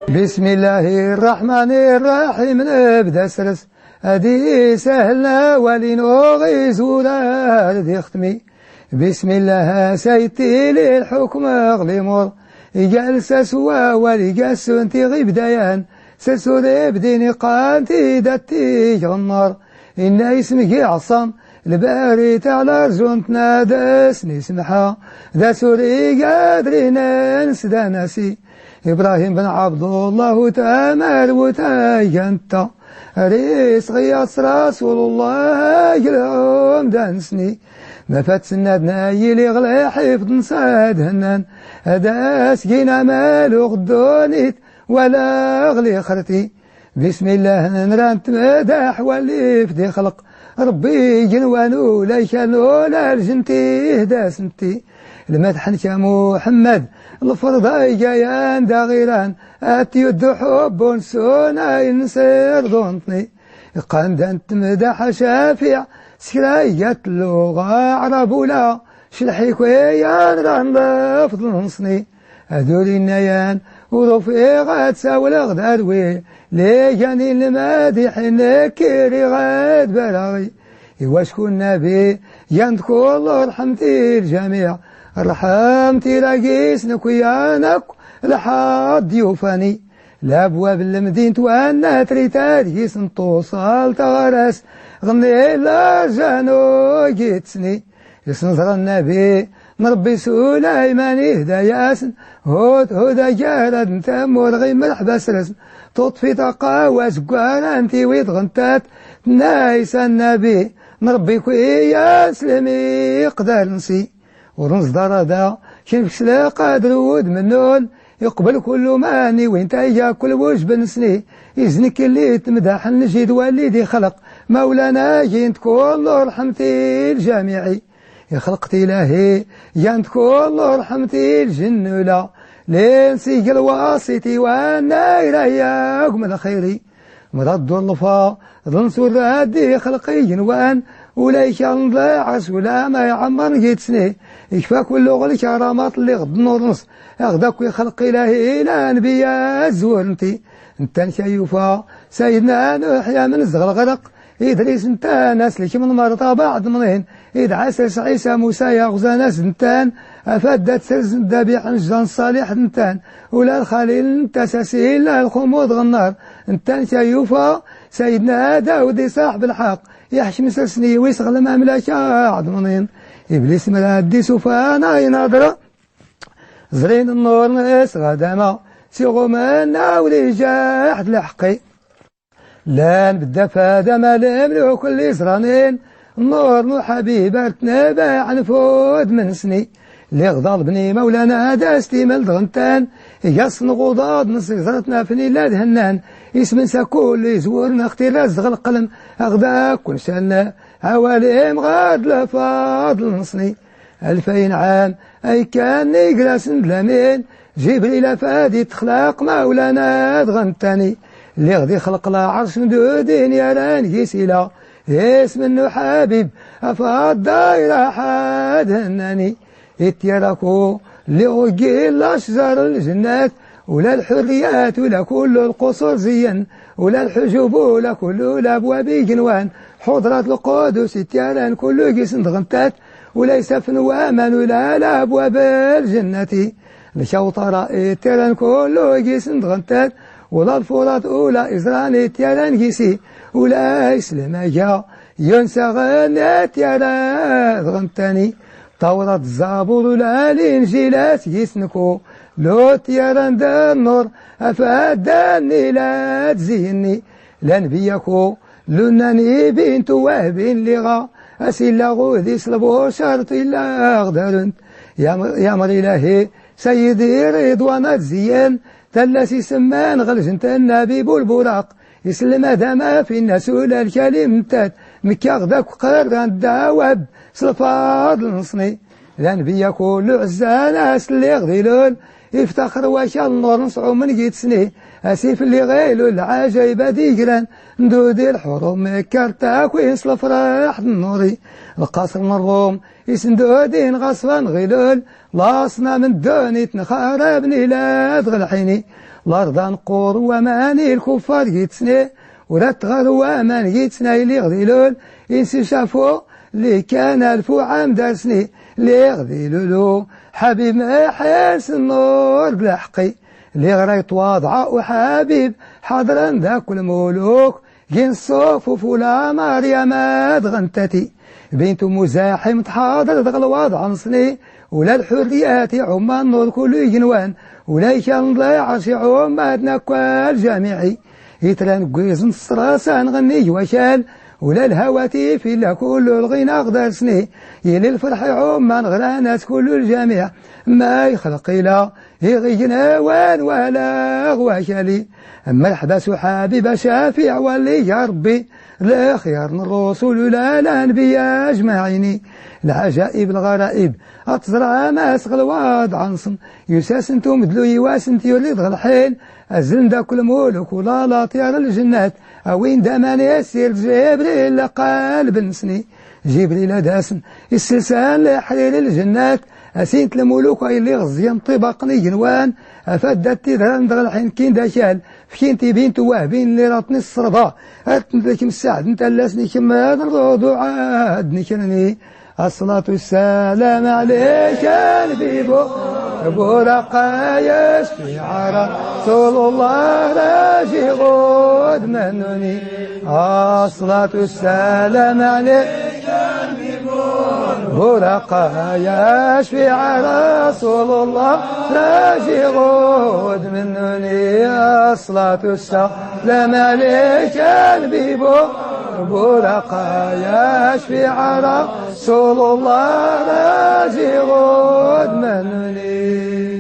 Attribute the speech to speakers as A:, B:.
A: بسم الله الرحمن الرحيم نبدا سرس هدي سهلنا ولنغيز ولاد يختمي بسم الله سيتي للحكم غليمور جالس سوا ولجالس انتي غيب ديان سسوري بديني قانتي داتي جنار إن اسمك عصام الباري على رجونتنا داسني سمحة ذا سوري قادرين نسدا ناسي إبراهيم بن عبد الله تامر وتاينتا ريس غياس رسول الله يلوم دانسني ما فات سنادنا يلي غلا حفظ نساد هنان هذا سقينا مالو غدونيت ولا غلي خرتي بسم الله نرانت مداح واللي فدي خلق ربي جنوانو لا يكانو لا الجنتي هدا سنتي المدح نتا محمد الفرض جايان دا غيران اتيود حب ونسونا ينسير ضنطني قندنت مدح شافع سكرايات اللغة عرب ولا شلحي كويان ران لفظ نصني هذولي النيان وضفي غاد ساول غداروي لي جاني المادح نكيري غاد بلاغي إوا شكون نبي يندخل الله رحمتي الجميع رحمتي لاقيس نكويانك لحد ضيوفاني لابواب المدينة وانا تريتاد كيس نتوصل تغرس غني لا جانو جيتسني يسنظر النبي نربي سليمان يهدى ياسن هدى جارد نتامور غي مرحبا سرسن تطفي تقاوى سكوان انتي ويتغنتات نايس النبي نربي كويا سلمي يقدر نسي ورنصدر دا كيف لا قادر ود منون يقبل كل ماني وانت ايا كل وجب نسني يزنك اللي تمدح نجد والدي خلق مولانا جينت كل رحمتي الجامعي خلقت إلهي جانت كل رحمتي الجن ولا لنسيق الواسطي وانا إلهيك من خيري مرد الضفا ظنصور هادي خلقي جنوان وليك نضيعس ولا ما يعمر جيت سني يكفى كل غل كرامات اللي غد نص اغداك يخلق إلهي لا نبيا زورنتي انت نشيوفا سيدنا نوح يا من زغل غرق إدريس انتان أسلك من مرضى بعد منين إذ عسس عيسى موسى يغزى ناس انتان أفدت سرز دبيح نجدان صالح انتان ولا الخليل انت سسيل الخمود غنار انتان شيوفا سيدنا داود صاحب الحق يحشم سسني ويسغل مملكة عد منين إبليس ملادي سفانا يناظر زرين النور ناس غدما سيغمانا ولجاحد لحقي لان بالدفا دما لملو كل زرانين النور حبيبتنا باع نفود من سني اللي غضاض بني مولانا داستي مال دغنتان يصن غضاض نصي زرتنا فني لاد هنان اسم ساكول يزورنا اختي لازغ القلم اغداك ونشالنا عواليم غاد لفاضل نصني 2000 عام اي كان يقراس ندلامين جبريل فادي تخلاق مولانا دغنتاني اللي غدي خلق لا عرش ندودين يا راني سيلا اسم انه حبيب افاد دايره حاد هناني اتيراكو اللي وقيل الاشجار الجنات ولا الحريات ولا كل القصور زين ولا الحجوب ولا كل الابواب جنوان حضرة القدس اتيران كل جسم دغنتات وليس فنوامان ولا الابواب الجنة الشوطرة اتيران كل جسم دغنتات ولا الفرات أولى إزراني تيران جيسي ولا إسلام جا ينسى غنات يرا غنتاني طورت الزابور ولا الإنجيلات يسنكو لو تيران دا النور أفاداني لا تزيني لنبيكو لناني بنت وهبين لغا أسيلا غوذي سلبو شرط إلا أغدرنت يا مر إلهي سيدي رضوان زيان تلاسي سمان غلجنت النبي بالبراق يسلم دما في الناس ولا الكلم تات مكا غداك قران الدواب سلفاض نصني لنبي كل عزا ناس اللي غديلون يفتخر واش النور نصعو من جيت سني أسيف اللي غيلو العجايب ديجران ندودي الحروم كارتاك وينس الفراح النوري القصر من الروم يسندودين غصفا غلول لاصنا من دوني تنخرب نيلاد غلحيني الأرض نقور وماني الكفار جيتسني ولا تغروا ومان جيتسنا اللي غذيلول ينسي شافو اللي كان الفو عام دارسني اللي غذيلولو حبيب ما حاس النور بلا حقي اللي غرا تواضع وحبيب حاضرا ذاك الملوك جين صوف ولا مريم غنتتي بنت مزاحم تحاضر ذاك الوضع نصني ولا الحريات عما النور كل جنوان ولا كان ضيع شي عماتنا كوال جامعي يتران قويز نصراسا نغني وشال ولا الهواتف إلا كل الغنى غدار سني يلي الفرح عمان غرانات كل الجميع ما يخلق إلا يغينا وان ولا غواشالي أما الحباس حبيب شافع واللي يا ربي لا خيار الرسول لا الأنبياء أجمعيني العجائب الغرائب أتصرع ما أسغل واد عنصن يساس انتم دلو يواسن تيولي دغ الحيل أزلن دا كل مولك ولا لا طيار الجنات أوين دامان يسير جبريل قلب نسني جبريل داسن السلسان لحليل الجنات أسينت الملوك اللي غزيان طبقني جنوان أفدت تدران دغ الحين كين داشال فكينتي بنت وهبين اللي راتني الصربا أتنذاك مساعد نتلاسني كما هذا الرضو عادني كنني الصلاة والسلام عليك البيبو برقا يشفي رسول الله راجي غود منوني الصلاة والسلام عليك برقا يشفي رسول الله راجي غود منوني الصلاة والسلام عليك البيبو برقا يشفي رسول الله راجي غود منوني